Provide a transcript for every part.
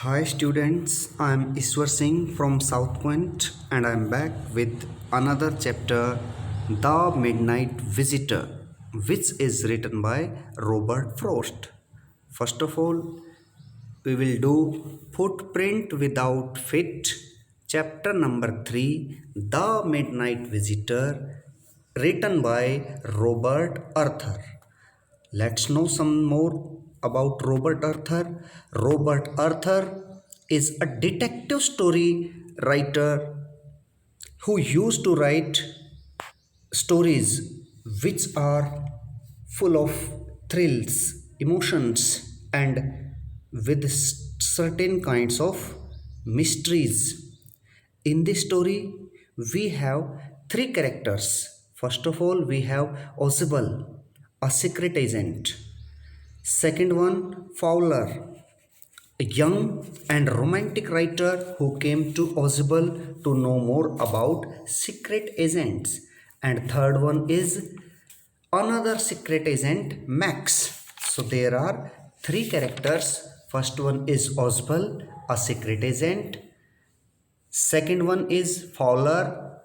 Hi students, I am Iswar Singh from South Point and I am back with another chapter, The Midnight Visitor, which is written by Robert Frost. First of all, we will do Footprint Without Feet, chapter number 3, The Midnight Visitor, written by Robert Arthur. Let's know some more about Robert Arthur. Robert Arthur is a detective story writer who used to write stories which are full of thrills, emotions, and with certain kinds of mysteries. In this story, we have three characters. First of all, we have Oswald, a secret agent. Second one, Fowler, a young and romantic writer who came to Oswald to know more about secret agents. And third one is another secret agent, Max. So there are three characters. First one is Oswald, a secret agent. Second one is Fowler,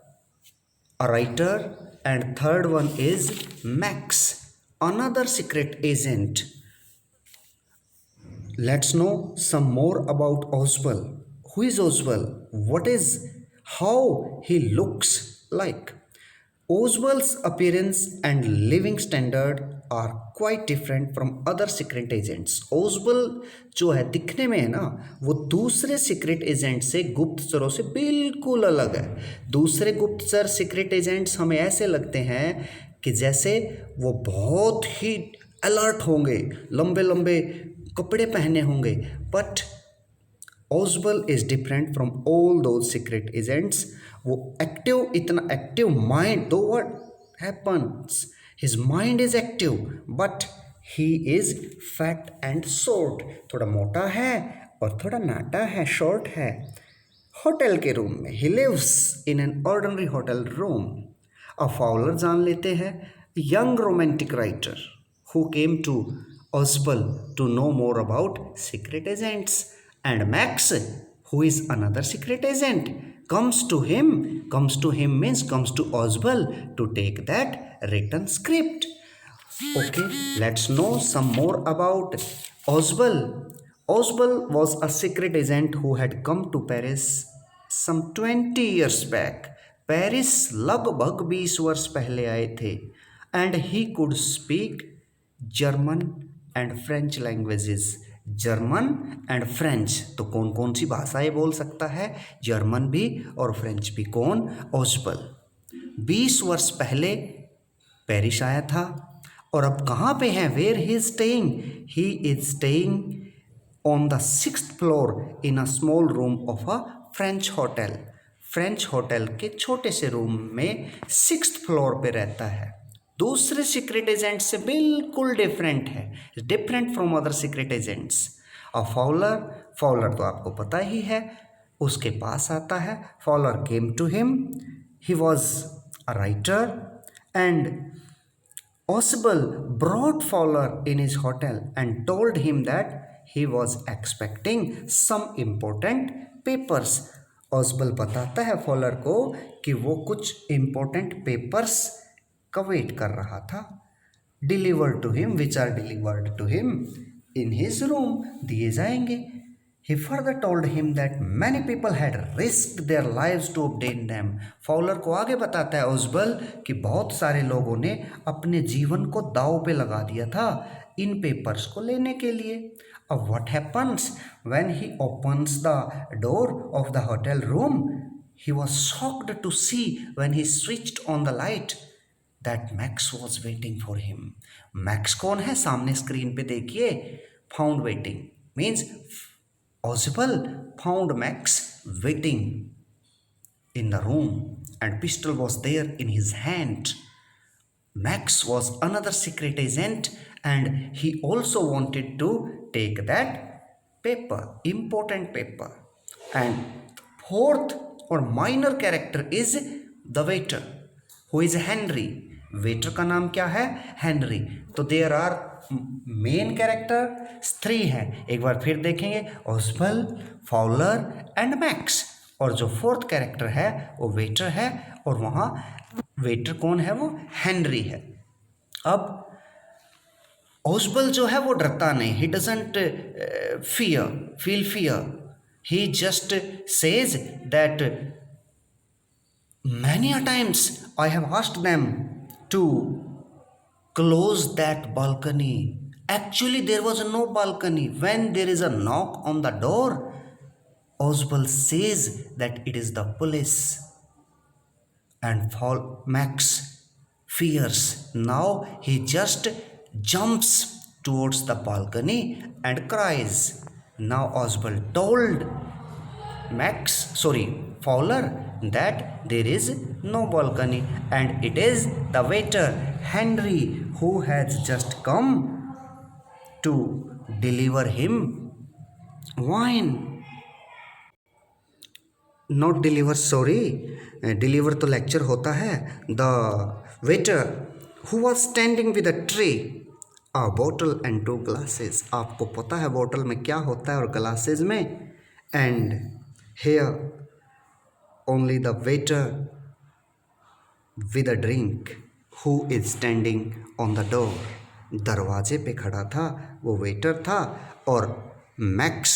a writer. And third one is Max, another secret agent. Let's know some more about Oswald. Who is Oswald? What is how he looks like? Oswald's appearance and living standard are quite different from other secret agents. Oswald जो है दिखने में है ना वो दूसरे secret agent से गुप्तचरों से बिल्कुल अलग है. दूसरे गुप्तचर सीक्रेट एजेंट्स हमें ऐसे लगते हैं कि जैसे वो बहुत ही अलर्ट होंगे, लंबे लंबे कपड़े पहने होंगे, but Oswald is different from all those secret agents. वो एक्टिव, इतना एक्टिव माइंड, दो what happens, his mind is active but he is fat and short. थोड़ा मोटा है और थोड़ा नाटा है, शॉर्ट है. होटल के रूम में he lives in an ordinary hotel room. अब फाउलर जान लेते हैं, young romantic writer who came to Oswald to know more about secret agents. And Max, who is another secret agent, comes to him means comes to Oswald to take that written script. Okay, let's know some more about Oswald. Oswald was a secret agent who had come to Paris some 20 years back. Paris लगभग 20 वर्ष पहले आए थे. And he could speak German and French languages. German and French, तो कौन कौन सी भाषाएं बोल सकता है? जर्मन भी और फ्रेंच भी. कौन? ओस्बल 20 वर्ष पहले पेरिस आया था और अब कहाँ पे है? Where he is staying? He is staying on the 6th floor in a small room of a French hotel. French hotel के छोटे से रूम में 6th फ्लोर पे रहता है. दूसरे सीक्रेट एजेंट से बिल्कुल डिफरेंट है, different from other secret agents. और फॉलर तो आपको पता ही है, उसके पास आता है. Fowler came to him, he was a writer and Oswald brought Fowler in his hotel and told him that he was expecting some important papers. Oswald बताता है फॉलर को कि वो कुछ important papers का वेट कर रहा था. Delivered to him, which are delivered to him in his room, दिए जाएंगे. He further told him that many people had risked their lives to obtain them. Fowler को आगे बताता है Oswald कि बहुत सारे लोगों ने अपने जीवन को दांव पे लगा दिया था इन पेपर्स को लेने के लिए. अब what happens when he opens the door of the hotel room? He was shocked to see when he switched on the light that Max was waiting for him. Max कौन है? सामने स्क्रीन पे देखिए, found waiting means Oswald found Max waiting in the room and pistol was there in his hand. Max was another secret agent and he also wanted to take that paper, important paper. And fourth or minor character is the waiter, who is Henry. Waiter का नाम क्या है? Henry. तो there are main character 3 हैं, एक बार फिर देखेंगे, ओसबल, फाउलर एंड मैक्स। और जो 4th कैरेक्टर है वो वेटर है, और वहाँ वेटर कौन है, वो हेनरी है। अब ओसबल जो है वो डरता नहीं, he doesn't feel fear, he just says that many a times I have asked them to close that balcony. Actually, there was no balcony. When there is a knock on the door, Oswald says that it is the police. And Max fears. Now he just jumps towards the balcony and cries. Now Oswald told Fowler that there is no balcony, and it is the waiter Henry who has just come to deliver him wine. Not deliver, sorry, deliver तो lecture होता है. The waiter who was standing with a tray, a bottle and 2 glasses. आपको पता है bottle में क्या होता है और glasses में. And here only the waiter with a drink who is standing on the door. दरवाजे पे खड़ा था वो वेटर था, और मैक्स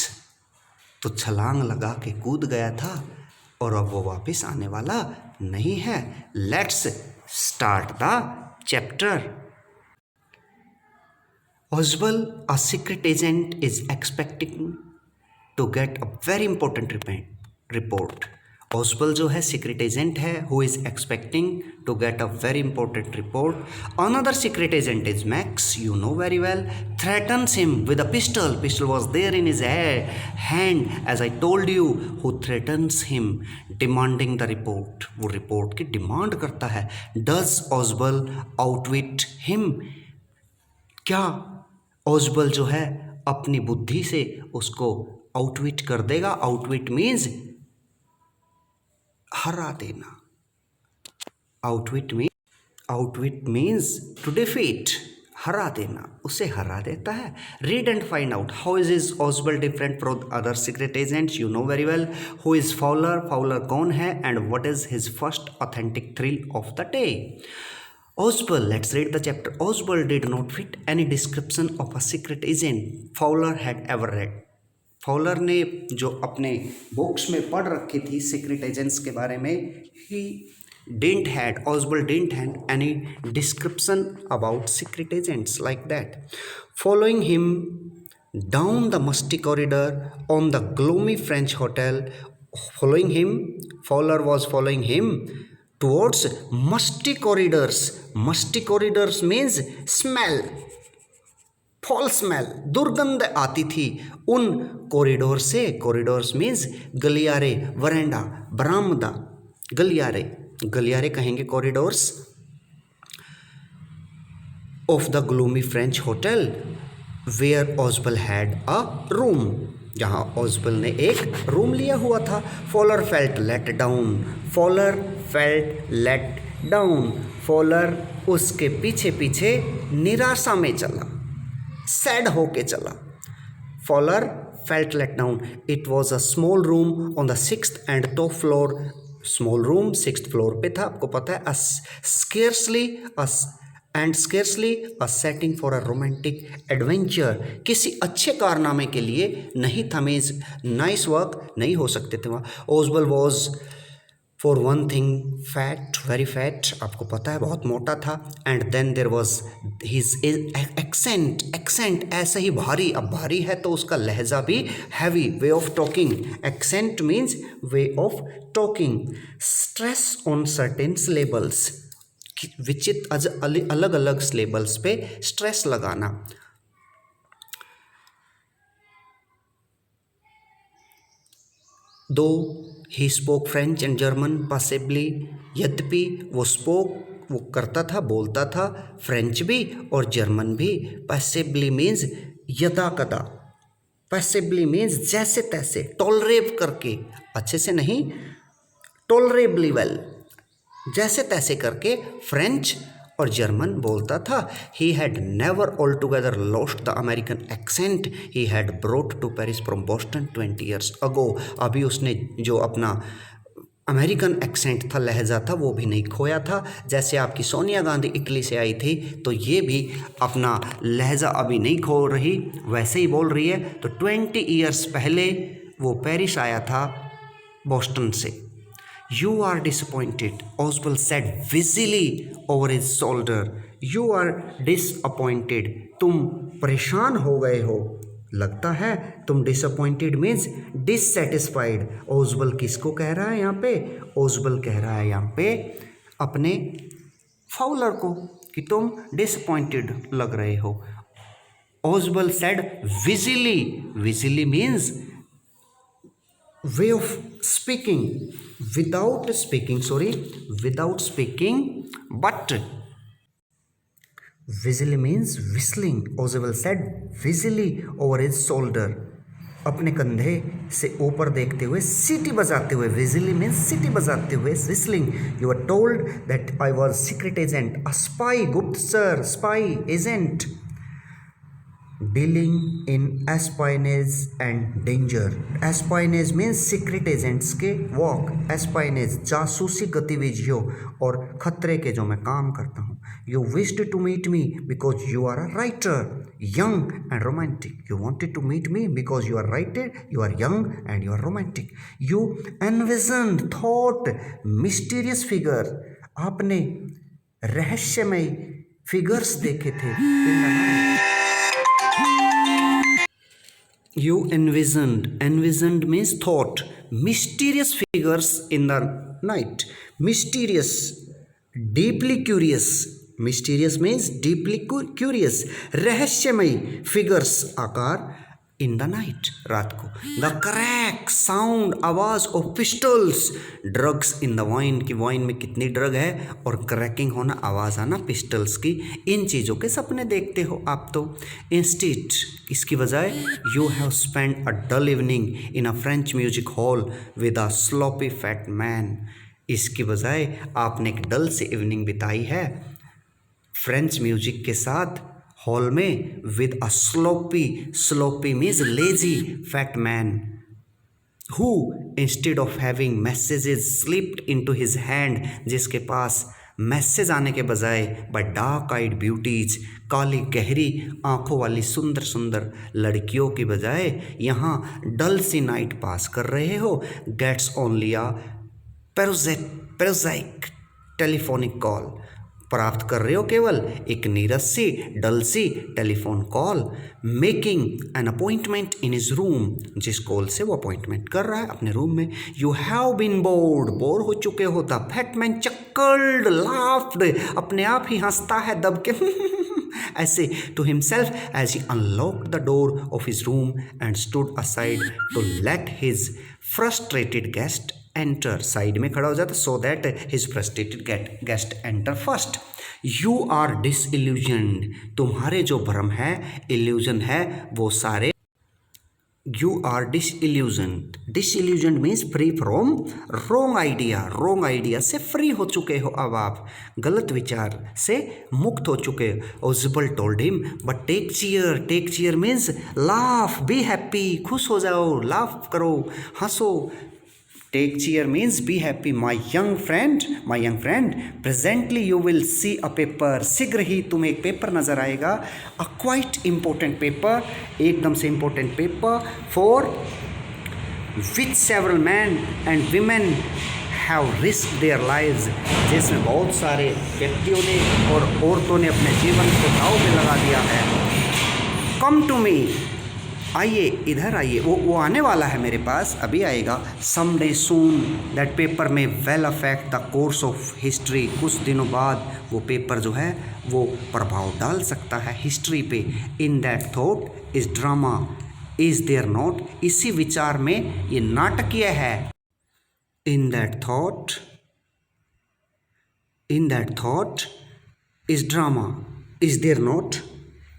तो छलांग लगा के कूद गया था, और अब वो वापस आने वाला नहीं है. Let's start the chapter. Oswald, a secret agent, is expecting to get a very important report. Oswald जो है secret agent है, who is expecting to get a very important report. Another secret agent is Max, you know very well, threatens him with a pistol. Pistol was there in his hand, as I told you, who threatens him, demanding the report. वो report की demand करता है. Does Oswald outwit him? क्या Oswald जो है अपनी बुद्धि से उसको आउटविट कर देगा? आउटविट मीन्स हरा देना. आउटविट मीन्स टू डिफीट, हरा देना, उसे हरा देता है. Read and find out how is Oswald different from other secret agents. You know very well who is Fowler, Fowler कौन है, and what is his first authentic thrill of the day. Oswald, let's read the chapter. Oswald did not fit any description of a secret agent Fowler had ever read. Fowler ने जो अपने books में पढ़ रखी थी secret agents के बारे में, Oswald didn't have any description about secret agents like that. Following him down the musty corridor on the gloomy French hotel, Fowler was following him towards musty corridors. Musty corridors means smell, foul smell, दुर्गंध आती थी उन corridor से. Corridors means गलियारे, वरांडा, बरामदा, गलियारे कहेंगे corridors. Of the gloomy French hotel where Oswald had a room, जहाँ Oswald ने एक रूम लिया हुआ था. Fowler felt let down. Fowler उसके पीछे पीछे निराशा में चला, सैड होके चला. Fowler felt let down. It was a small room on the 6th and top floor. Small room 6th floor पे था, आपको पता है. Scarcely a setting for a romantic adventure. किसी अच्छे कारनामे के लिए नहीं था, मीन्स नाइस वर्क नहीं हो सकते थे वहाँ. Oswald was for one thing fat, very fat, आपको पता है बहुत मोटा था. And then there was his accent, ऐसा ही भारी. अब भारी है तो उसका लहजा भी heavy, way of talking. Accent means way of talking. Stress on certain syllables, अलग अलग सिलेबल्स पे स्ट्रेस लगाना. दो he spoke French and German possibly, यद्यपि वो करता था, बोलता था फ्रेंच भी और जर्मन भी. पॉसिबली मीन्स यदा कदा, पॉसिबली मीन्स जैसे तैसे, टॉलरेट करके, अच्छे से नहीं, टॉलरेबली वेल, जैसे तैसे करके फ्रेंच और जर्मन बोलता था। He had never altogether lost the American accent he had brought to Paris from Boston 20 years ago. अभी उसने जो अपना अमेरिकन एक्सेंट था, लहजा था, वो भी नहीं खोया था। जैसे आपकी सोनिया गांधी इटली से आई थी तो ये भी अपना लहजा अभी नहीं खो रही, वैसे ही बोल रही है। तो 20 ईयर्स पहले वो पेरिस आया था बोस्टन से। You are disappointed, Oswald said busily over his shoulder. You are disappointed. तुम परेशान हो गए हो, लगता है। तुम disappointed means dissatisfied. Oswald किसको कह रहा है यहाँ पे? Oswald कह रहा है यहाँ पे अपने फाउलर को कि तुम disappointed लग रहे हो। Oswald said busily. Busily means way of speaking, without speaking, but busily means whistling. Oswald said busily over his shoulder. अपने कंधे से ऊपर देखते हुए, सीटी बजाते हुए। busily means सीटी बजाते हुए, whistling. You were told that I was secret agent, a spy, गुप्तचर, spy agent, dealing in espionage and danger. Espionage means secret agents के work, espionage जासूसी गतिविधियों और खतरे के जो मैं काम करता हूँ। You wished to meet me because you are a writer, young and romantic. You wanted to meet me because you are writer, you are young and you are romantic. You envisioned, thought, mysterious figure. आपने रहस्यमय figures देखे थे in the night. You envisioned means thought, mysterious figures in the night. Mysterious, deeply curious. Mysterious means deeply curious. रहस्यमय figures आकार in the night, रात को. The crack sound, आवाज of pistols. Drugs in the wine, कि wine में कितनी drug है, और क्रैकिंग होना, आवाज आना पिस्टल्स की। इन चीज़ों के सपने देखते हो आप तो। Instead, इसकी बजाय you have spent a dull evening in a French music hall with a sloppy fat man. इसकी बजाय आपने एक डल से इवनिंग बिताई है फ्रेंच म्यूजिक के साथ हॉल में with a sloppy means lazy fat man who instead of having messages slipped into his hand, जिसके पास मैसेज आने के बजाय बाय डार्क आइड ब्यूटीज, काली गहरी आंखों वाली सुंदर सुंदर लड़कियों की बजाय यहाँ डल सी नाइट पास कर रहे हो। Gets only a prosaic telephonic call, प्राप्त कर रहे हो केवल एक नीरस सी डल सी telephone call. Making an appointment in his room, जिस कॉल से वो अपॉइंटमेंट कर रहा है अपने रूम में। यू हैव बीन बोर हो चुके हो। The fat man chuckled, laughed, अपने आप ही हंसता है दब के ऐसे to himself as he unlocked the door of his room and stood aside to let his frustrated guest enter. Side में खड़ा हो जाता so that his frustrated guest enter first. You are disillusioned, तुम्हारे जो भ्रम है, इल्यूजन है, वो सारे you are disillusioned means free from wrong idea से फ्री हो चुके हो। अब आप गलत विचार से मुक्त हो चुके हो। ओजिबल told him but take cheer means laugh, be happy, खुश हो जाओ, लाफ करो, हंसो। Take cheer means be happy, my young friend. Presently you will see a paper. शीघ्र ही तुम्हें एक पेपर नजर आएगा। A quite important paper, एकदम से important paper, for which several men and women have risked their lives. जिसमें बहुत सारे व्यक्तियों ने और औरतों ने अपने जीवन को दांव पे लगा दिया है। Come to me. आइए, इधर आइए, वो आने वाला है मेरे पास, अभी आएगा। Some day soon that paper may well affect the course of history, कुछ दिनों बाद वो पेपर जो है वो प्रभाव डाल सकता है हिस्ट्री पे। In that thought is drama is there not, इसी विचार में ये नाटकीय है। In that thought is drama is there not,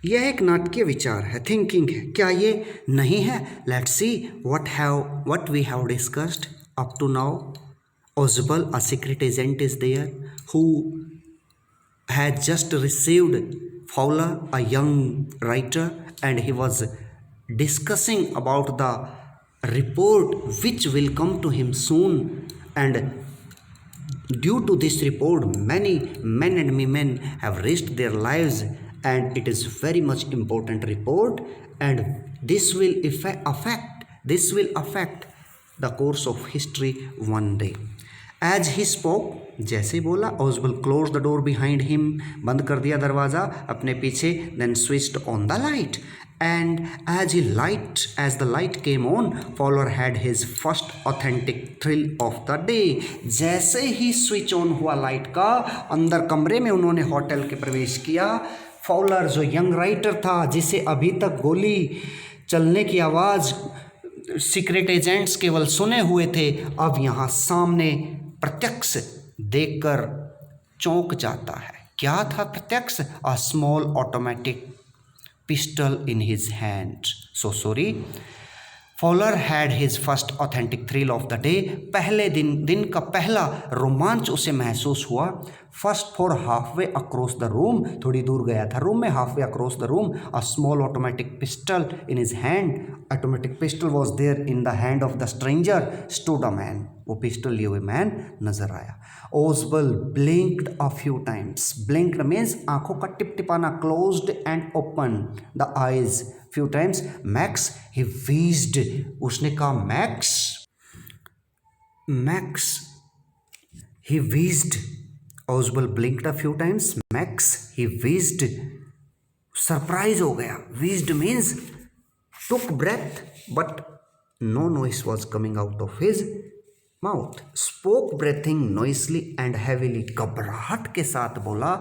यह एक नाटकीय विचार है, थिंकिंग है, क्या ये नहीं है? Let's see what we have discussed up to now. Oswald, a secret agent, is there who had just received Fowler, a young writer, and he was discussing about the report which will come to him soon. And due to this report, many men and women have risked their lives, and it is very much important report, and this will affect the course of history one day. As he spoke, जैसे बोला, ओजबल closed the door behind him, बंद कर दिया दरवाज़ा अपने पीछे, then switched on the light, and as the light came on, Fowler had his first authentic thrill of the day. जैसे ही स्विच ऑन हुआ लाइट का, अंदर कमरे में उन्होंने होटल के प्रवेश किया। फॉलर जो यंग राइटर था, जिसे अभी तक गोली चलने की आवाज़ सीक्रेट एजेंट्स केवल सुने हुए थे, अब यहाँ सामने प्रत्यक्ष देखकर चौंक जाता है। क्या था प्रत्यक्ष? A small automatic pistol in his hand. Fowler had his first authentic thrill of the day. पहले दिन का पहला रोमांच उसे महसूस हुआ। First for half way across the room, थोड़ी दूर गया था रूम में, half way across the room, a small automatic pistol in his hand. Automatic pistol was there in the hand of the stranger, stood a man, वो pistol लिए हुए man नजर आया। Ausable blinked a few times. Blinked means आंखों का टिपटिपाना, closed and open the eyes few times. Max he wheezed, उसने कहा Max, Max he wheezed. Ausable blinked a few times, Max he wheezed, surprise हो गया। Wheezed means took breath, but no noise was coming out of his mouth. Spoke breathing noisily and heavily, घबराहट के साथ बोला,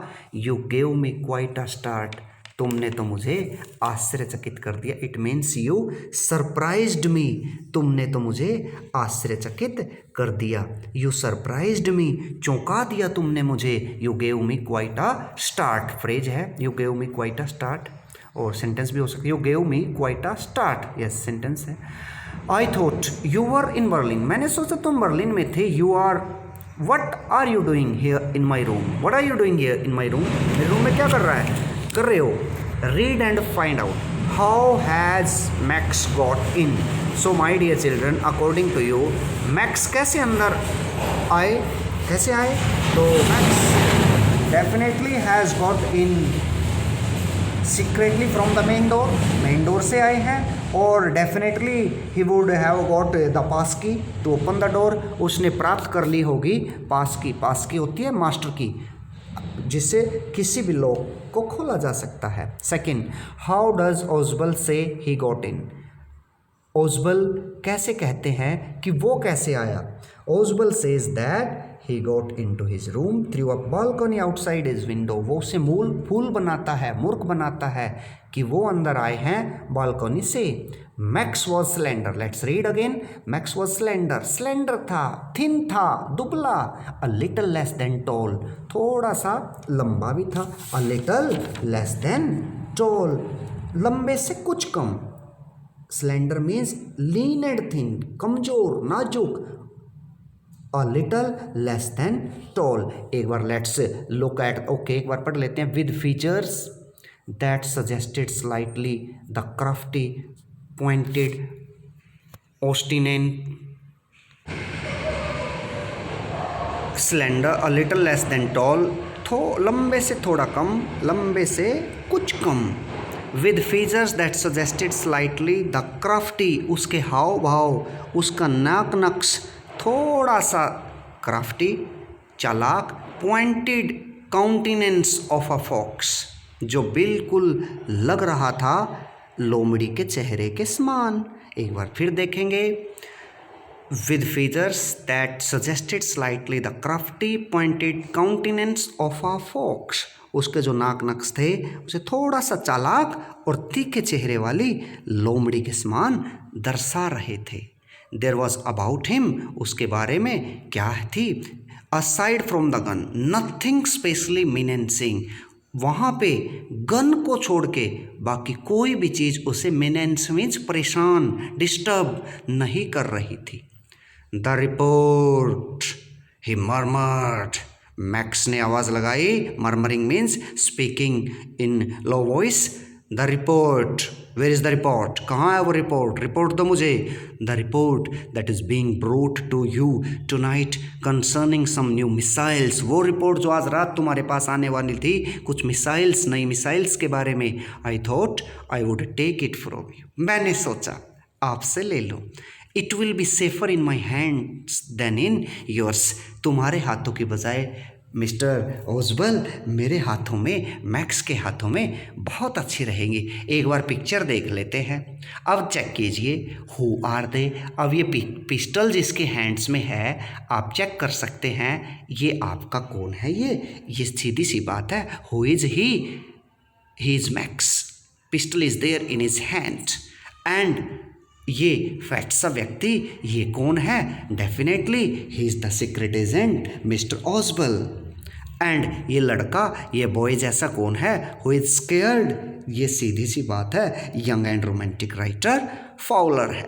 You gave me quite a start. तुमने तो मुझे आश्चर्यचकित कर दिया। It means you surprised me. तुमने तो मुझे आश्चर्यचकित कर दिया। You surprised me. चौंका दिया तुमने मुझे। You gave me quite a start. Phrase है, You gave me quite a start, और सेंटेंस भी हो सकती है। You gave me quite a start, yes sentence I. Thought you were in इन बर्लिन, मैंने सोचा तुम बर्लिन में थे। You are, what are you doing here in my room, what are you doing here in my room, मेरे room में क्या कर रहे हो। Read and find out how has max got in. So my dear children, according to you Max कैसे अंदर आए, कैसे आए? तो Max definitely has got in secretly from the main door से आए हैं, और definitely he would have got the pass key to open the door, उसने प्राप्त कर ली होगी पास की होती है मास्टर की, जिससे किसी भी लॉक को खोला जा सकता है। सेकंड, हाउ डज ओजबल से ही गॉट इन। ओजबल कैसे कहते हैं कि वो कैसे आया। Ausable says that he got into his room through a balcony outside his window. वो उसे फूल बनाता है, मूर्ख बनाता है कि वो अंदर आए हैं बालकनी से। Max was slender, let's read again. Max was slender, slender था, थिन था, दुबला, a little less than tall, थोड़ा सा लंबा भी था, a little less than tall, लंबे से कुछ कम। Slender means lean and thin, कमजोर, नाजुक, a little less than tall। एक बार लेट्स लुक एट, ओके एक बार पढ़ लेते हैं। With features that suggested slightly the crafty pointed ऑस्टिनेंट स्लेंडर, अ लिटल लेस देन टॉल, लंबे से थोड़ा कम, लंबे से कुछ कम। With features that suggested slightly the crafty, उसके हाव भाव, उसका नाक नक्श थोड़ा सा क्राफ्टी, चालाक, pointed countenance of a fox, जो बिल्कुल लग रहा था लोमड़ी के चेहरे के समान। एक बार फिर देखेंगे। With features that suggested slightly the crafty pointed countenance of a fox, उसके जो नाक नक्श थे उसे थोड़ा सा चालाक और तीखे चेहरे वाली लोमड़ी के समान दर्शा रहे थे। देयर वॉज अबाउट हिम, उसके बारे में क्या थी। Aside from the gun nothing specially menacing, वहाँ पे गन को छोड़ के बाकी कोई भी चीज़ उसे मीनेंस मीन्स परेशान, डिस्टर्ब नहीं कर रही थी। The report he murmured, Max ने आवाज़ लगाई, murmuring means speaking in low voice. The report, where is the report, कहाँ है वो रिपोर्ट, रिपोर्ट दो मुझे। The report that is being brought to you tonight concerning some new missiles, वो रिपोर्ट जो आज रात तुम्हारे पास आने वाली थी, कुछ मिसाइल्स, नई मिसाइल्स के बारे में। I thought I would take it from you, मैंने सोचा आपसे ले लूँ। It will be safer in my hands then in yours, तुम्हारे हाथों की बजाय मिस्टर ओसबल मेरे हाथों में, मैक्स के हाथों में बहुत अच्छी रहेंगी। एक बार पिक्चर देख लेते हैं। अब चेक कीजिए, हु आर दे। अब ये पिस्टल जिसके हैंड्स में है, आप चेक कर सकते हैं ये आपका कौन है। ये सीधी सी बात है, who is he is Max, pistol is there in his hand. And ये फैक्ट सा व्यक्ति ये कौन है, definitely he is the secret agent mister Ausable. And ये लड़का, ये बॉय जैसा कौन है, हु इज स्केयर्ड, ये सीधी सी बात है young and romantic writer Fowler है।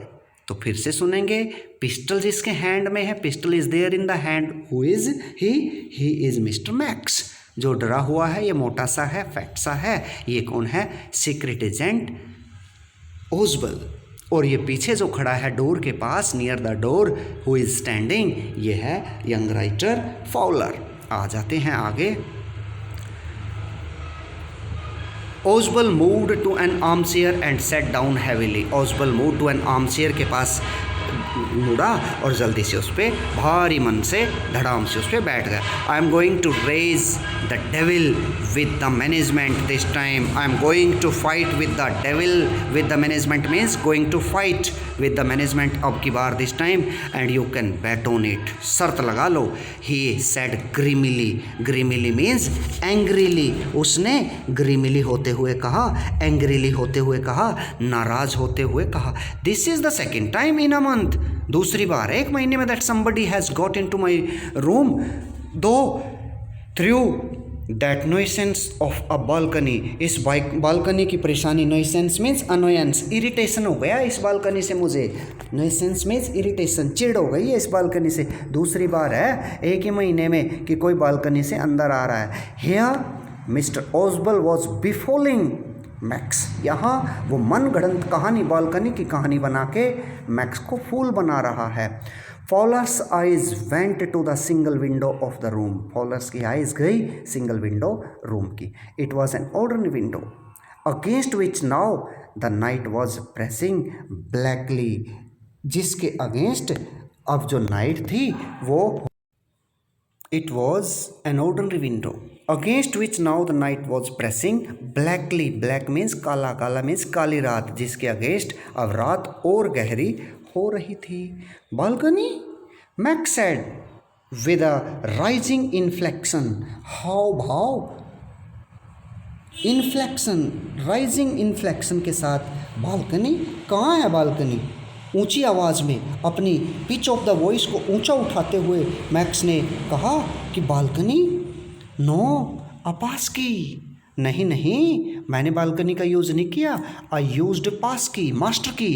तो फिर से सुनेंगे, पिस्टल जिसके हैंड में है, pistol is there in the hand, who is he is mister Max. जो डरा हुआ है, ये मोटा सा है, फैक्ट सा है, ये कौन है, सीक्रेट एजेंट ओसबल। और ये पीछे जो खड़ा है डोर के पास, near the door, who is standing, ये है यंग राइटर फाउलर। आ जाते हैं आगे। Ausable moved to an arm chair and sat down heavily. Ausable move to an arm chair के पास मुड़ा और जल्दी से उस पर भारी मन से धड़ाम से उस पर बैठ गया। I am going to raise the devil with the management this time. I am going to fight with the devil with the management means going to fight with the management अब की बार this time, and you can bet on it, शर्त लगा लो। He said grimly, grimly means angrily, उसने grimly होते हुए कहा, एंग्रीली होते हुए कहा, नाराज होते हुए कहा। This is the second time in a month, दूसरी बार एक महीने में that somebody has got into my room दो through that nuisance of a balcony. इस बालकनी की परेशानी, नॉइसेंस मीन्स अनोयंस, इरिटेशन हो गया इस बालकनी से मुझे। नॉइसेंस मीन्स इरिटेशन, चिढ़ हो गई है इस बालकनी से। दूसरी बार है एक ही महीने में कि कोई बालकनी से अंदर आ रहा है। हियर मिस्टर ओसबल वॉज बिफोलिंग मैक्स, यहाँ वो मन गढ़ंत कहानी, बालकनी की कहानी बना के मैक्स को फूल बना रहा है। Fowler's eyes went to the single window of the room. Fowler's की आइज गई सिंगल विंडो रूम की। It was an ordinary window against which now the night was pressing blackly, जिसके अगेंस्ट अब जो नाइट थी वो, it was an ordinary window against which now the night was pressing blackly, black means काला, काला means काली रात, जिसके against अब रात और गहरी हो रही थी। Balcony, Max said with a rising inflection, हाव भाव, इन्फ्लेक्शन, राइजिंग इन्फ्लेक्शन के साथ बालकनी, कहाँ है बालकनी, ऊंची आवाज़ में अपनी पिच ऑफ द वॉइस को ऊंचा उठाते हुए मैक्स ने कहा कि बालकनी, नो अ पास की, नहीं नहीं मैंने बालकनी का यूज़ नहीं किया, आई यूज्ड पास की, मास्टर की।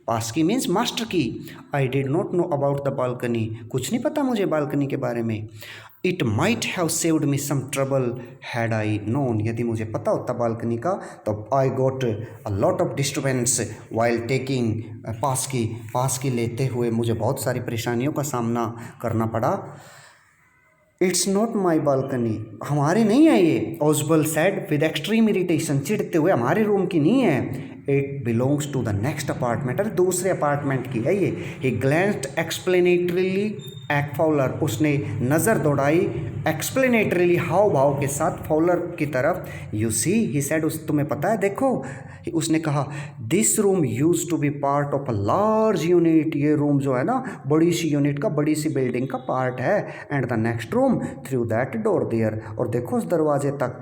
पास की means master key. I did not know about the balcony, कुछ नहीं पता मुझे बालकनी के बारे में। It might have saved me some trouble had I known, यदि मुझे पता होता बालकनी का तो I got a lot of disturbance while taking pass key, pass की लेते हुए मुझे बहुत सारी परेशानियों का सामना करना पड़ा। इट्स नॉट माई बालकनी, हमारी नहीं है ये, ओसबल सेड विद एक्सट्रीम इरिटेशन, चिढ़ते हुए, हमारे रूम की नहीं है। It belongs to the next apartment, अरे दूसरे अपार्टमेंट की है ये। He glanced explanatorily at Fowler, उसने नज़र दौड़ाई एक्सप्लेनेटरीली, हाव भाव के साथ फॉलर की तरफ। यू सी ही सेड, उस तुम्हें पता है, देखो, उसने कहा this room used to be part of a large unit, ये रूम जो है ना बड़ी सी यूनिट का, बड़ी सी बिल्डिंग का पार्ट है। And the next room through that door there, और देखो उस दरवाजे तक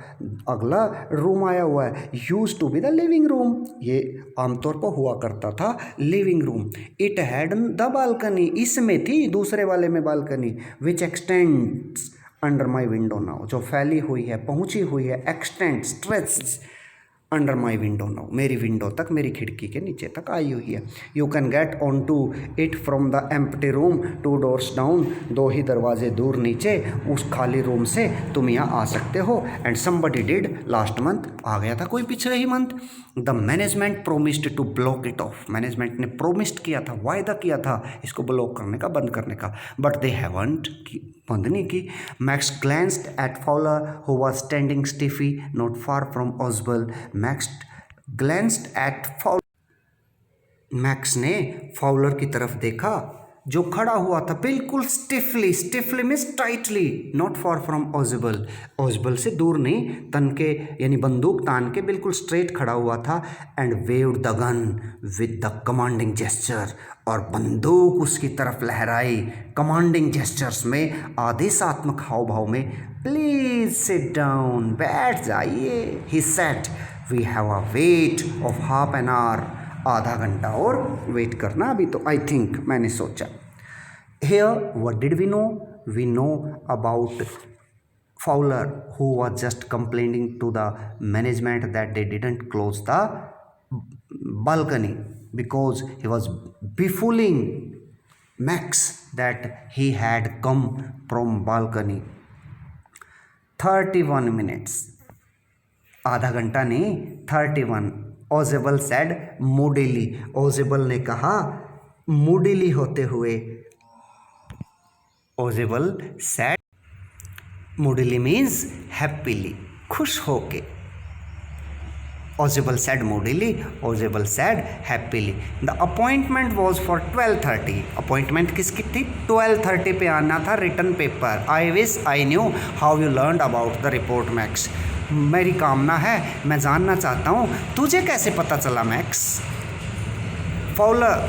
अगला रूम आया हुआ है, used to be the living room, ये आमतौर पर हुआ करता था living room. It had the balcony, इसमें थी दूसरे वाले में balcony, which extends under my window now, जो फैली हुई है, पहुंची हुई है, extend, stretch under my window now, मेरी विंडो तक, मेरी खिड़की के नीचे तक आई हुई है। You can get on to it from the empty room 2 doors down, 2 ही दरवाजे दूर नीचे उस खाली रूम से तुम यहाँ आ सकते हो। And somebody did last month, आ गया था कोई पिछले ही month. The management promised to block it off, management ने प्रोमिस्ड किया था, वायदा किया था इसको ब्लॉक करने का, बंद करने का, बट दे हैवंट, बंद नहीं की। Max glanced at Fowler who was standing stiffly not far from Ausable. Max glanced at Fowler, Max ने फाउलर की तरफ देखा जो खड़ा हुआ था बिल्कुल stiffly, stiffly means tightly, not far from Ausable, Ausable से दूर नहीं, तन के यानी बंदूक तान के बिल्कुल स्ट्रेट खड़ा हुआ था। And waived the gun with the commanding gesture, और बंदूक उसकी तरफ लहराई कमांडिंग जेस्चर्स में, आदेशात्मक हाव भाव में। प्लीज सिट डाउन, बैठ जाइए। He said we have a wait of half an hour, आधा घंटा और वेट करना अभी तो, आई थिंक, मैंने सोचा। Here what did we know about Fowler who was just complaining to the management that they didn't close the balcony because he was befooling Max that he had come from balcony। 31 minutes, आधा घंटा नहीं, 31। ओजेबल said moodily, ओजेबल ने कहा moodily होते हुए। Ausable said, moodily means happily, खुश होके। Ausable said moodily, Ausable said happily. The appointment was for 12:30, appointment किसकी थी? 12:30 पे आना था return paper. I wish I knew how you learn about the report Max, मेरी कामना है, मैं जानना चाहता हूँ तुझे कैसे पता चला मैक्स। फाउलर